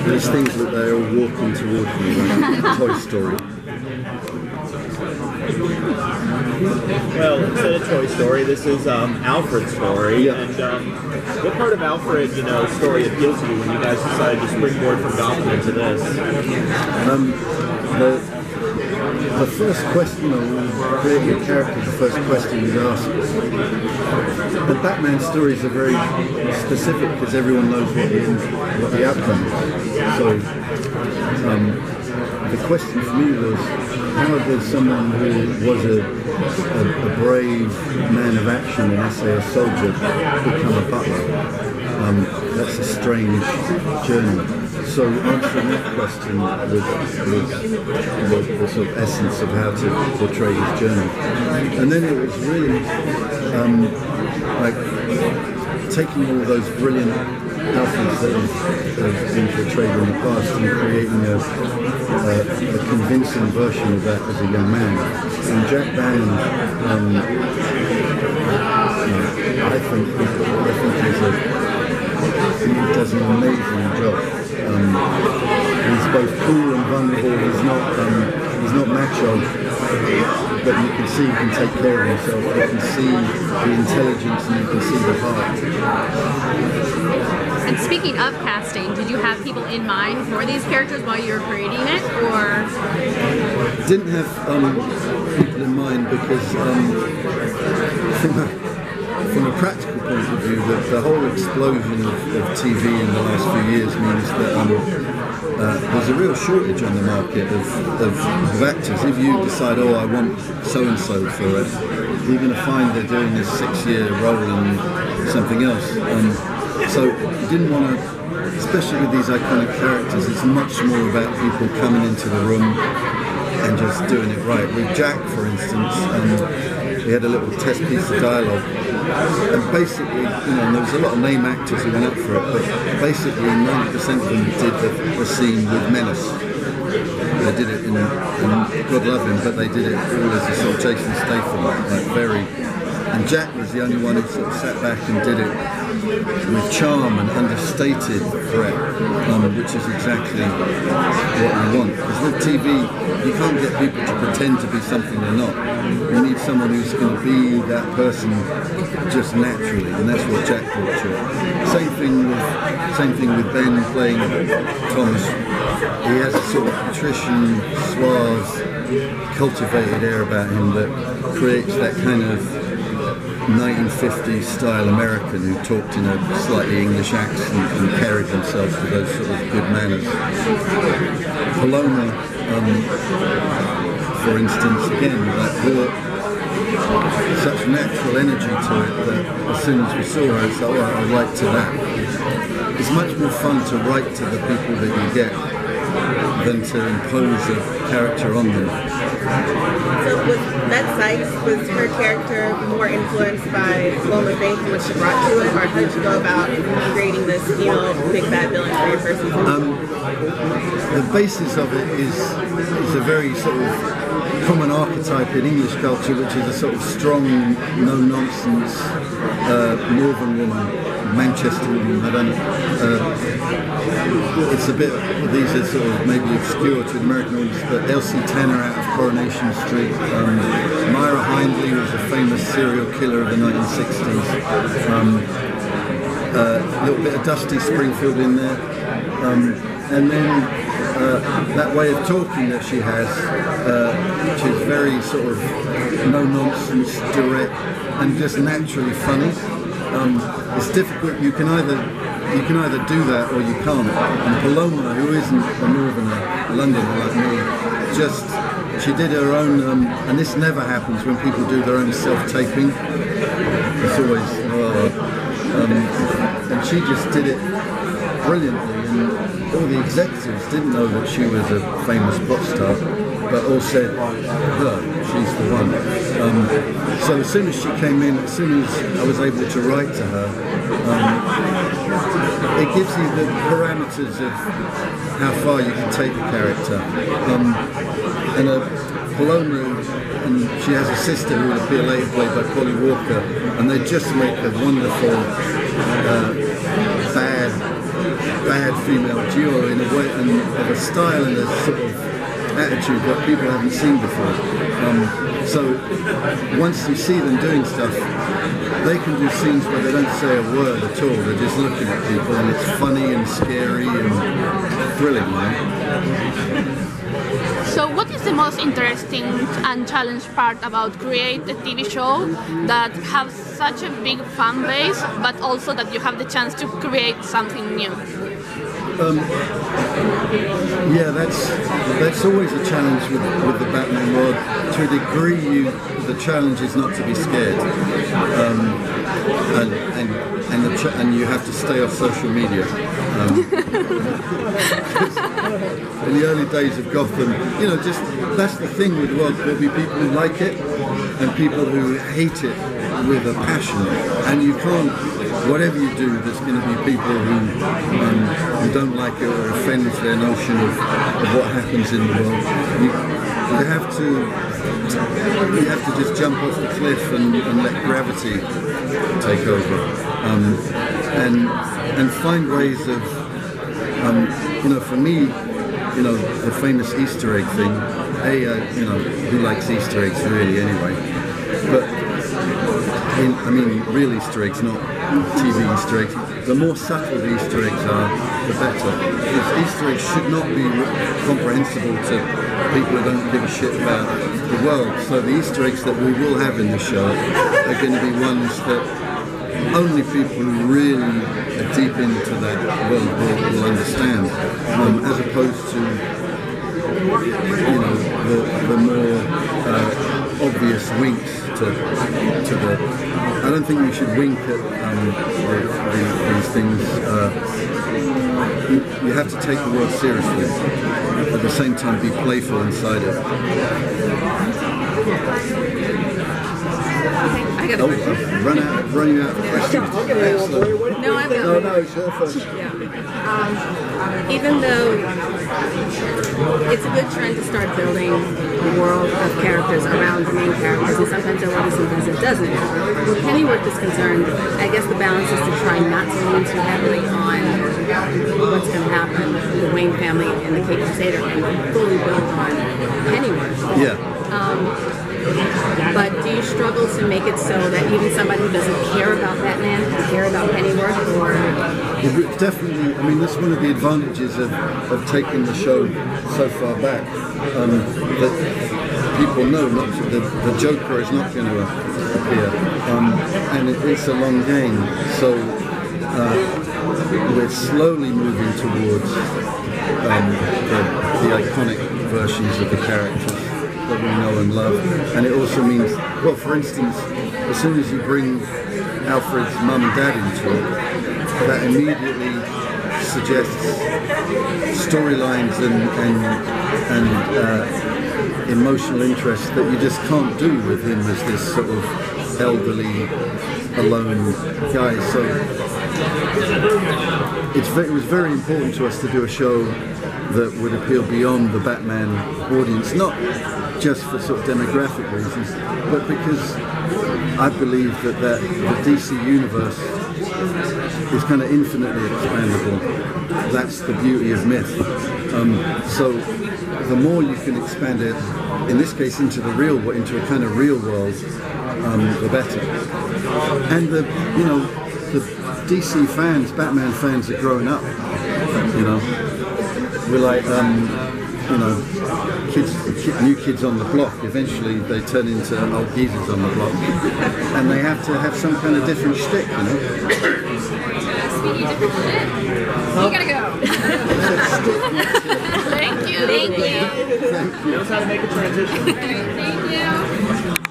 These things that they're all walking toward me, like Toy Story. Well, instead of Toy Story, this is Alfred's story. Yeah. And what part of Alfred's story appealed to you when you guys decided to springboard from Gotham into this? The first question, creating a character, the first question is asked. The Batman stories are very specific because everyone knows what the outcome is. So the question for me was, how does someone who was a brave man of action, an SAS soldier, become a butler? That's a strange journey. So answering that question was the sort of essence of how to portray his journey. And then it was really like taking all those brilliant Alfreds that have been portrayed in the past and creating a convincing version of that as a young man. And Jack Bannon, I think he does an amazing job. He's both cool and vulnerable. He's not macho, but you can see he can take care of himself. You can see the intelligence and you can see the heart. And speaking of casting, did you have people in mind for these characters while you were creating it, or? Didn't have people in mind because from a practical point of view, the whole explosion of TV in the last few years means that there's a real shortage on the market of actors. If you decide, I want so-and-so for it, you're going to find they're doing this 6-year role in something else. So you didn't want to, especially with these iconic characters, it's much more about people coming into the room and just doing it right. With Jack, for instance, we had a little test piece of dialogue, and basically, there was a lot of name actors who went up for it, but basically 90% of them did the scene with Menace. They did it in God love him, but they did it all as a sort of Jason Statham, and Jack was the only one who sort of sat back and did it with charm and understated threat, which is exactly what we want. Because with TV, you can't get people to pretend to be something they're not. You need someone who's going to be that person just naturally, and that's what Jack brought to it. Same thing with Ben playing Thomas. He has a sort of patrician, suave, cultivated air about him that creates that kind of 1950s style American who talked in a slightly English accent and carried themselves with those sort of good manners. Paloma, for instance, again, brought such natural energy to it that as soon as we saw her, it's like, I write to that. It's much more fun to write to the people that you get than to impose a character on them. So with Beth Sykes, was her character more influenced by Paloma Faith and what she brought to it, or how did you go about creating this, big bad villain for your person? The basis of it is a very sort of common archetype in English culture, which is a sort of strong, no-nonsense northern woman, Manchester woman. I don't know. It's a bit. These are sort of maybe obscure to the American audience, but Elsie Tanner out of Coronation Street. Myra Hindley was a famous serial killer of the 1960s. A little bit of Dusty Springfield in there, and then that way of talking that she has, which is very sort of no-nonsense, direct, and just naturally funny. It's difficult. You can either do that or you can't. And Paloma, who isn't a northerner, a Londoner like me, she did her own, and this never happens when people do their own self-taping. It's always, and she just did it brilliantly. And all the executives didn't know that she was a famous pop star, but all said, she's the one. So as soon as she came in, as soon as I was able to write to her, it gives you the parameters of how far you can take the character. And Paloma, and she has a sister who will appear later, played by Polly Walker, and they just make a wonderful bad female duo in a way and of a style and a sort of attitude that people haven't seen before. So once you see them doing stuff, they can do scenes where they don't say a word at all. They're just looking at people, and it's funny and scary and thrilling, So what is the most interesting and challenging part about create a TV show that has such a big fan base, but also that you have the chance to create something new? Yeah, that's always a challenge with the Batman world. To a degree, the challenge is not to be scared, and you have to stay off social media. In the early days of Gotham, just that's the thing with the world. There'll be people who like it and people who hate it with a passion, and you can't. Whatever you do, there's going to be people who don't like it or offends their notion of what happens in the world. You have to just jump off the cliff and let gravity take over, and find ways of, for me, the famous Easter egg thing. Who likes Easter eggs really anyway? But real Easter eggs, not TV Easter eggs. The more subtle the Easter eggs are, the better. Because Easter eggs should not be comprehensible to people who don't give a shit about the world. So the Easter eggs that we will have in the show are going to be ones that only people who really are deep into that world will understand, as opposed to the more obvious winks to the. I don't think we should wink at these things. You have to take the world seriously. At the same time, be playful inside it. I got a question. Running out of questions. Excellent. No, I've got one. No, it's your first. Yeah. Even though it's a good trend to start building a world of characters around the main characters, and sometimes it works, sometimes it doesn't. Where Pennyworth is concerned, I guess the balance is to try not to lean too heavily on what's going to happen with the Wayne family and the Cape Crusader, and fully build on Pennyworth. Yeah. But do you struggle to make it so that even somebody who doesn't care about Batman can care about Pennyworth? Or definitely. I mean, that's one of the advantages of taking the show so far back. That people know the Joker is not going to appear, and it's a long game. So we're slowly moving towards the iconic versions of the characters that we know and love. And it also means, well, for instance, as soon as you bring Alfred's mum and dad into it, that immediately suggests storylines and emotional interest that you just can't do with him as this sort of elderly, alone guy. So it was very important to us to do a show that would appeal beyond the Batman audience, not just for sort of demographic reasons, but because I believe that the DC universe is kind of infinitely expandable. That's the beauty of myth. So the more you can expand it, in this case into a kind of real world, the better. And the DC fans, Batman fans are growing up. We're like, new kids on the block. Eventually, they turn into old geezers on the block, and they have to have some kind of different shtick, Speaking of different shit, you gotta go. Thank you. Knows how to make a transition. Thank you.